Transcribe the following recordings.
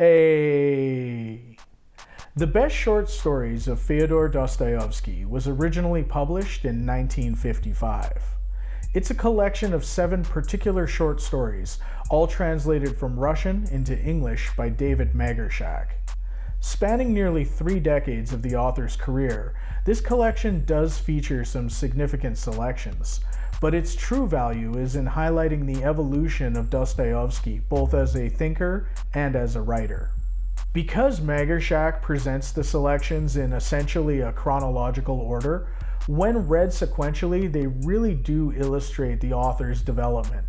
A. The Best Short Stories of Fyodor Dostoyevsky was originally published in 1955. It's a collection of 7 particular short stories, all translated from Russian into English by David Magershak. Spanning nearly 3 decades of the author's career, this collection does feature some significant selections, but its true value is in highlighting the evolution of Dostoevsky both as a thinker and as a writer. Because Magershak presents the selections in essentially a chronological order, when read sequentially, they really do illustrate the author's development.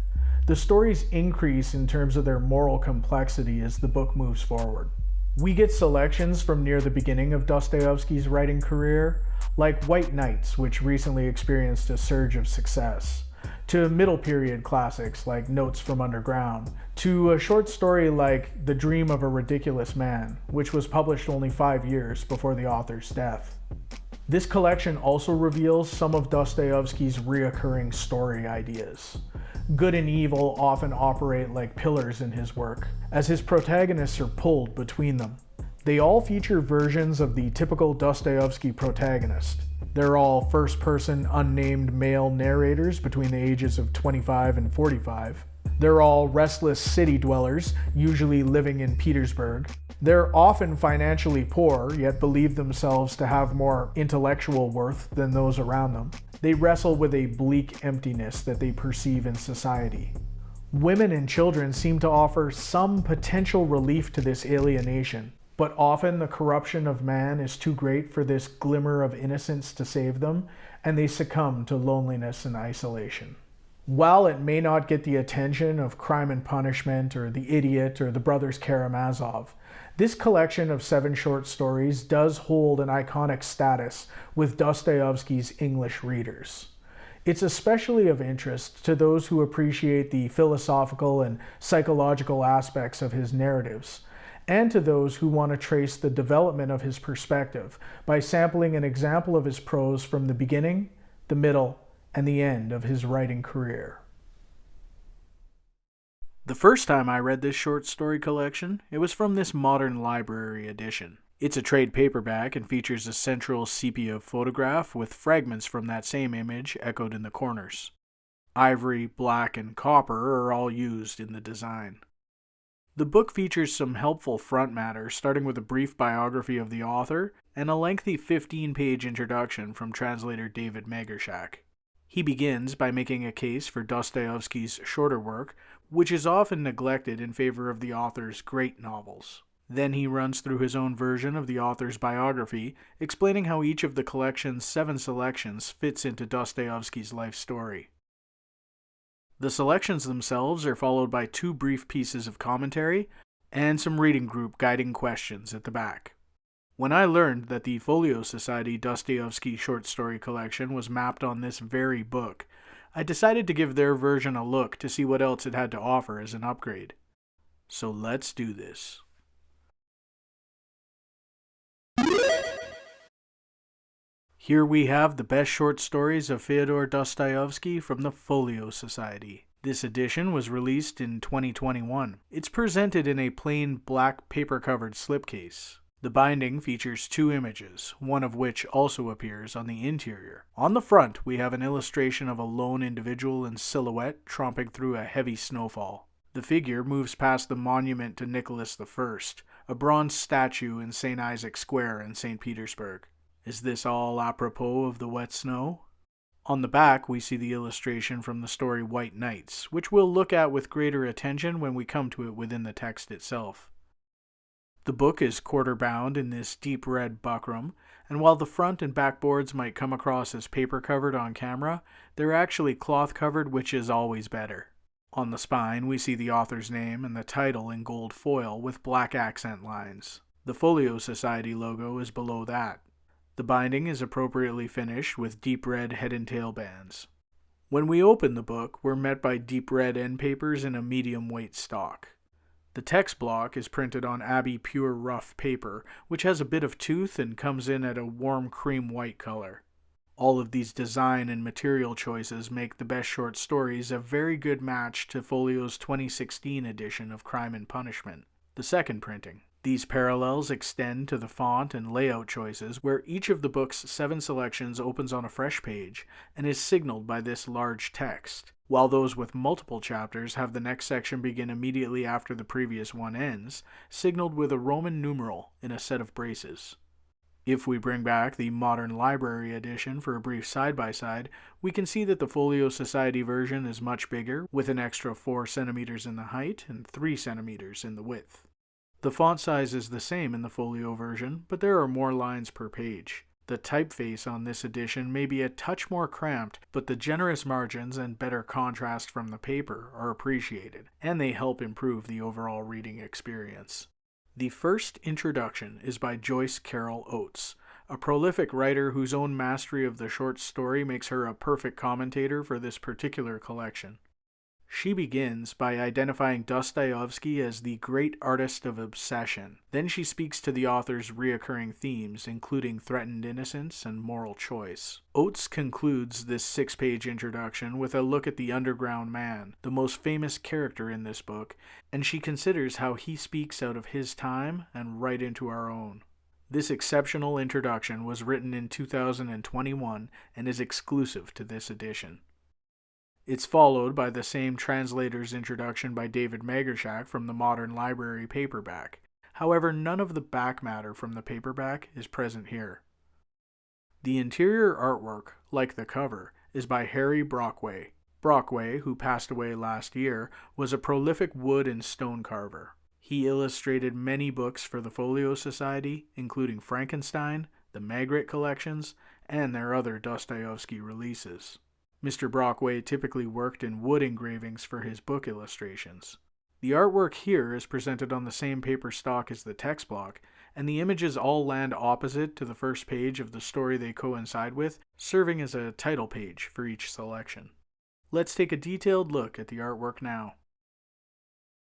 The stories increase in terms of their moral complexity as the book moves forward. We get selections from near the beginning of Dostoevsky's writing career, like White Nights, which recently experienced a surge of success, to middle period classics like Notes from Underground, to a short story like The Dream of a Ridiculous Man, which was published only 5 years before the author's death. This collection also reveals some of Dostoevsky's reoccurring story ideas. Good and evil often operate like pillars in his work, as his protagonists are pulled between them. They all feature versions of the typical Dostoevsky protagonist. They're all first-person, unnamed male narrators between the ages of 25 and 45. They're all restless city dwellers, usually living in Petersburg. They're often financially poor, yet believe themselves to have more intellectual worth than those around them. They wrestle with a bleak emptiness that they perceive in society. Women and children seem to offer some potential relief to this alienation, but often the corruption of man is too great for this glimmer of innocence to save them, and they succumb to loneliness and isolation. While it may not get the attention of Crime and Punishment or The Idiot or The Brothers Karamazov, this collection of 7 short stories does hold an iconic status with Dostoevsky's English readers. It's especially of interest to those who appreciate the philosophical and psychological aspects of his narratives, and to those who want to trace the development of his perspective by sampling an example of his prose from the beginning, the middle, and the end of his writing career. The first time I read this short story collection, it was from this modern library edition. It's a trade paperback and features a central sepia photograph with fragments from that same image echoed in the corners. Ivory, black, and copper are all used in the design. The book features some helpful front matter, starting with a brief biography of the author and a lengthy 15-page introduction from translator David Magershak. He begins by making a case for Dostoevsky's shorter work, which is often neglected in favor of the author's great novels. Then he runs through his own version of the author's biography, explaining how each of the collection's 7 selections fits into Dostoevsky's life story. The selections themselves are followed by 2 brief pieces of commentary and some reading group guiding questions at the back. When I learned that the Folio Society Dostoevsky short story collection was mapped on this very book, I decided to give their version a look to see what else it had to offer as an upgrade. So let's do this. Here we have the best short stories of Fyodor Dostoyevsky from the Folio Society. This edition was released in 2021. It's presented in a plain black paper-covered slipcase. The binding features 2 images, one of which also appears on the interior. On the front, we have an illustration of a lone individual in silhouette tromping through a heavy snowfall. The figure moves past the monument to Nicholas I, a bronze statue in St. Isaac Square in St. Petersburg. Is this all apropos of the wet snow? On the back, we see the illustration from the story White Nights, which we'll look at with greater attention when we come to it within the text itself. The book is quarter-bound in this deep red buckram, and while the front and back boards might come across as paper-covered on camera, they're actually cloth-covered, which is always better. On the spine, we see the author's name and the title in gold foil with black accent lines. The Folio Society logo is below that. The binding is appropriately finished with deep red head and tail bands. When we open the book, we're met by deep red end papers in a medium weight stock. The text block is printed on Abbey Pure Rough paper, which has a bit of tooth and comes in at a warm cream white color. All of these design and material choices make the best short stories a very good match to Folio's 2016 edition of Crime and Punishment. the second printing. These parallels extend to the font and layout choices, where each of the book's 7 selections opens on a fresh page and is signaled by this large text, while those with multiple chapters have the next section begin immediately after the previous one ends, signaled with a Roman numeral in a set of braces. If we bring back the modern library edition for a brief side-by-side, we can see that the Folio Society version is much bigger, with an extra 4 centimeters in the height and 3 centimeters in the width. The font size is the same in the Folio version, but there are more lines per page. The typeface on this edition may be a touch more cramped, but the generous margins and better contrast from the paper are appreciated, and they help improve the overall reading experience. The first introduction is by Joyce Carol Oates, a prolific writer whose own mastery of the short story makes her a perfect commentator for this particular collection. She begins by identifying Dostoevsky as the great artist of obsession. Then she speaks to the author's reoccurring themes, including threatened innocence and moral choice. Oates concludes this 6-page introduction with a look at the underground man, the most famous character in this book, and she considers how he speaks out of his time and right into our own. This exceptional introduction was written in 2021 and is exclusive to this edition. It's followed by the same translator's introduction by David Magershak from the Modern Library paperback. However, none of the back matter from the paperback is present here. The interior artwork, like the cover, is by Harry Brockway. Brockway, who passed away last year, was a prolific wood and stone carver. He illustrated many books for the Folio Society, including Frankenstein, the Magritte collections, and their other Dostoevsky releases. Mr. Brockway typically worked in wood engravings for his book illustrations. The artwork here is presented on the same paper stock as the text block, and the images all land opposite to the first page of the story they coincide with, serving as a title page for each selection. Let's take a detailed look at the artwork now.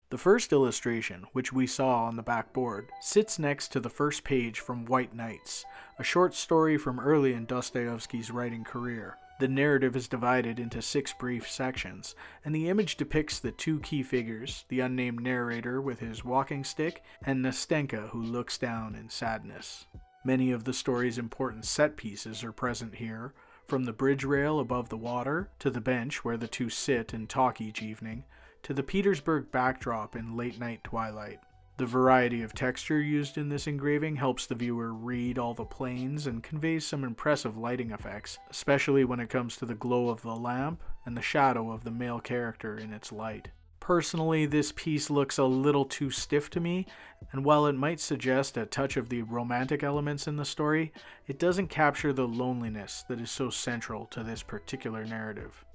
The first illustration, which we saw on the back board, sits next to the first page from White Nights, a short story from early in Dostoevsky's writing career. The narrative is divided into 6 brief sections, and the image depicts the 2 key figures, the unnamed narrator with his walking stick, and Nastenka who looks down in sadness. Many of the story's important set pieces are present here, from the bridge rail above the water, to the bench where the 2 sit and talk each evening, to the Petersburg backdrop in late-night twilight. The variety of texture used in this engraving helps the viewer read all the planes and conveys some impressive lighting effects, especially when it comes to the glow of the lamp and the shadow of the male character in its light. Personally, this piece looks a little too stiff to me, and while it might suggest a touch of the romantic elements in the story, it doesn't capture the loneliness that is so central to this particular narrative.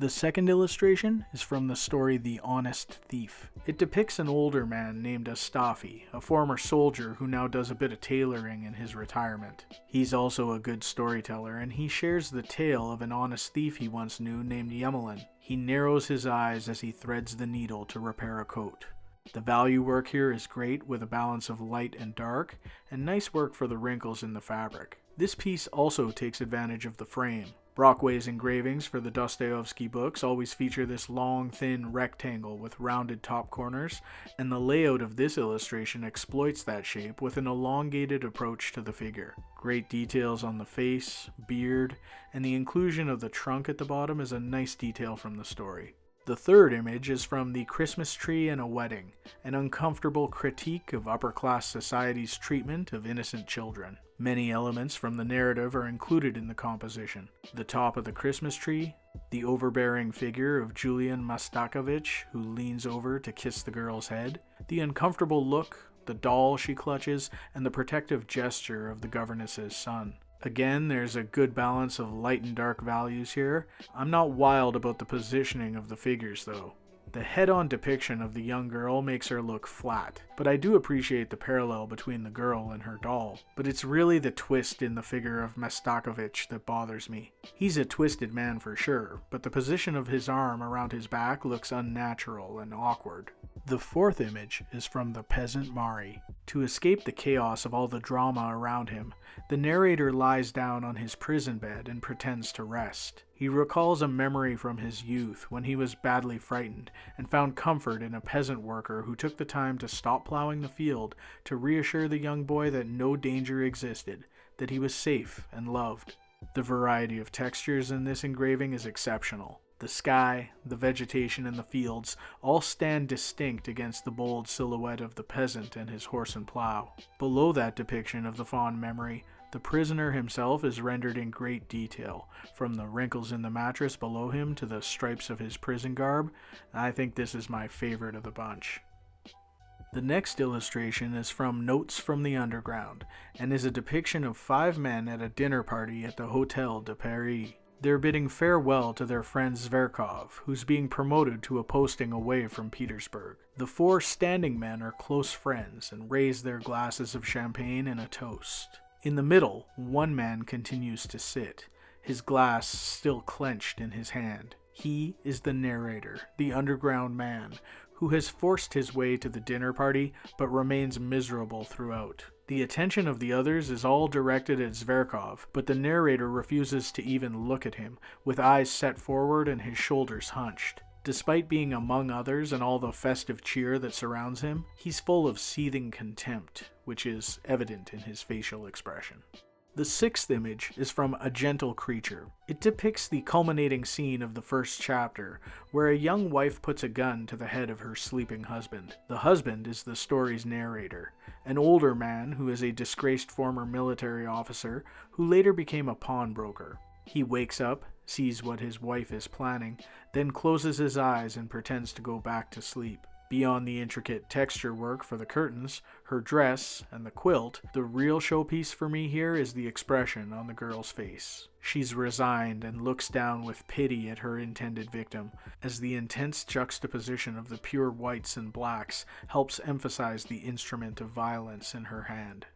The second illustration is from the story The Honest Thief. It depicts an older man named Astafi, a former soldier who now does a bit of tailoring in his retirement. He's also a good storyteller, and he shares the tale of an honest thief he once knew named Yemelin. He narrows his eyes as he threads the needle to repair a coat. The value work here is great, with a balance of light and dark, and nice work for the wrinkles in the fabric. This piece also takes advantage of the frame. Brockway's engravings for the Dostoevsky books always feature this long, thin rectangle with rounded top corners, and the layout of this illustration exploits that shape with an elongated approach to the figure. Great details on the face, beard, and the inclusion of the trunk at the bottom is a nice detail from the story. The third image is from The Christmas Tree and a Wedding, an uncomfortable critique of upper-class society's treatment of innocent children. Many elements from the narrative are included in the composition. The top of the Christmas tree, the overbearing figure of Julian Mastakovich, who leans over to kiss the girl's head, the uncomfortable look, the doll she clutches, and the protective gesture of the governess's son. Again, there's a good balance of light and dark values here. I'm not wild about the positioning of the figures though. The head-on depiction of the young girl makes her look flat, but I do appreciate the parallel between the girl and her doll. But it's really the twist in the figure of Mastakovich that bothers me. He's a twisted man for sure, but the position of his arm around his back looks unnatural and awkward. The fourth image is from The Peasant Mari. To escape the chaos of all the drama around him, the narrator lies down on his prison bed and pretends to rest. He recalls a memory from his youth when he was badly frightened and found comfort in a peasant worker who took the time to stop plowing the field to reassure the young boy that no danger existed, that he was safe and loved. The variety of textures in this engraving is exceptional. The sky, the vegetation, and the fields all stand distinct against the bold silhouette of the peasant and his horse and plow. Below that depiction of the fond memory, the prisoner himself is rendered in great detail, from the wrinkles in the mattress below him to the stripes of his prison garb. I think this is my favorite of the bunch. The next illustration is from Notes from the Underground, and is a depiction of 5 men at a dinner party at the Hotel de Paris. They're bidding farewell to their friend Zverkov, who's being promoted to a posting away from Petersburg. The 4 standing men are close friends and raise their glasses of champagne in a toast. In the middle, one man continues to sit, his glass still clenched in his hand. He is the narrator, the underground man, who has forced his way to the dinner party but remains miserable throughout. The attention of the others is all directed at Zverkov, but the narrator refuses to even look at him, with eyes set forward and his shoulders hunched. Despite being among others and all the festive cheer that surrounds him, he's full of seething contempt, which is evident in his facial expression. The 6th image is from A Gentle Creature. It depicts the culminating scene of the first chapter, where a young wife puts a gun to the head of her sleeping husband. The husband is the story's narrator, an older man who is a disgraced former military officer who later became a pawnbroker. He wakes up, sees what his wife is planning, then closes his eyes and pretends to go back to sleep. Beyond the intricate texture work for the curtains, her dress, and the quilt, the real showpiece for me here is the expression on the girl's face. She's resigned and looks down with pity at her intended victim, as the intense juxtaposition of the pure whites and blacks helps emphasize the instrument of violence in her hand.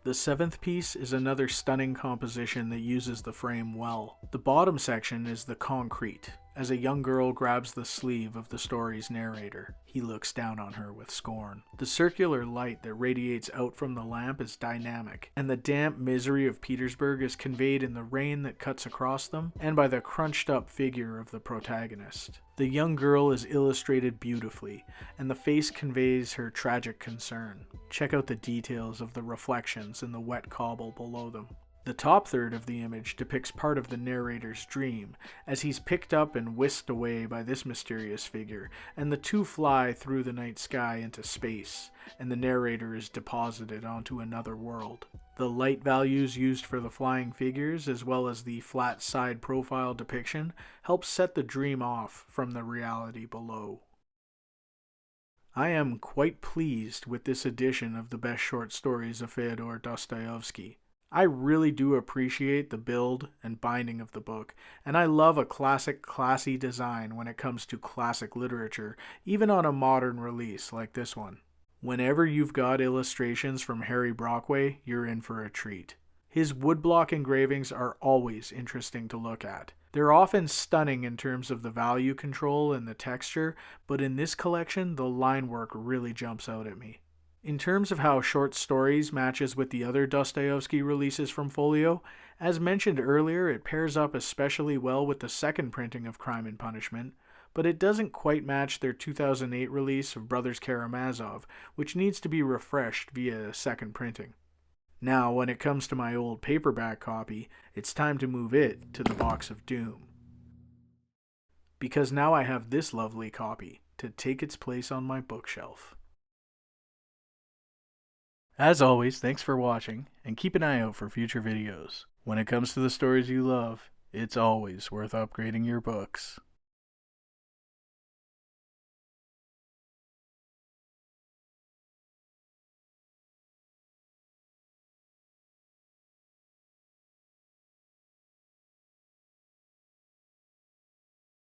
The 7th piece is another stunning composition that uses the frame well. The bottom section is the concrete, as a young girl grabs the sleeve of the story's narrator. He looks down on her with scorn. The circular light that radiates out from the lamp is dynamic, and the damp misery of Petersburg is conveyed in the rain that cuts across them, and by the crunched-up figure of the protagonist. The young girl is illustrated beautifully, and the face conveys her tragic concern. Check out the details of the reflections in the wet cobble below them. The top third of the image depicts part of the narrator's dream, as he's picked up and whisked away by this mysterious figure, and the 2 fly through the night sky into space, and the narrator is deposited onto another world. The light values used for the flying figures, as well as the flat side profile depiction, help set the dream off from the reality below. I am quite pleased with this edition of the best short stories of Fyodor Dostoyevsky. I really do appreciate the build and binding of the book, and I love a classic, classy design when it comes to classic literature, even on a modern release like this one. Whenever you've got illustrations from Harry Brockway, you're in for a treat. His woodblock engravings are always interesting to look at. They're often stunning in terms of the value control and the texture, but in this collection, the line work really jumps out at me. In terms of how short stories matches with the other Dostoevsky releases from Folio, as mentioned earlier, it pairs up especially well with the second printing of Crime and Punishment, but it doesn't quite match their 2008 release of Brothers Karamazov, which needs to be refreshed via a second printing. Now, when it comes to my old paperback copy, it's time to move it to the box of doom. Because now I have this lovely copy to take its place on my bookshelf. As always, thanks for watching, and keep an eye out for future videos. When it comes to the stories you love, it's always worth upgrading your books.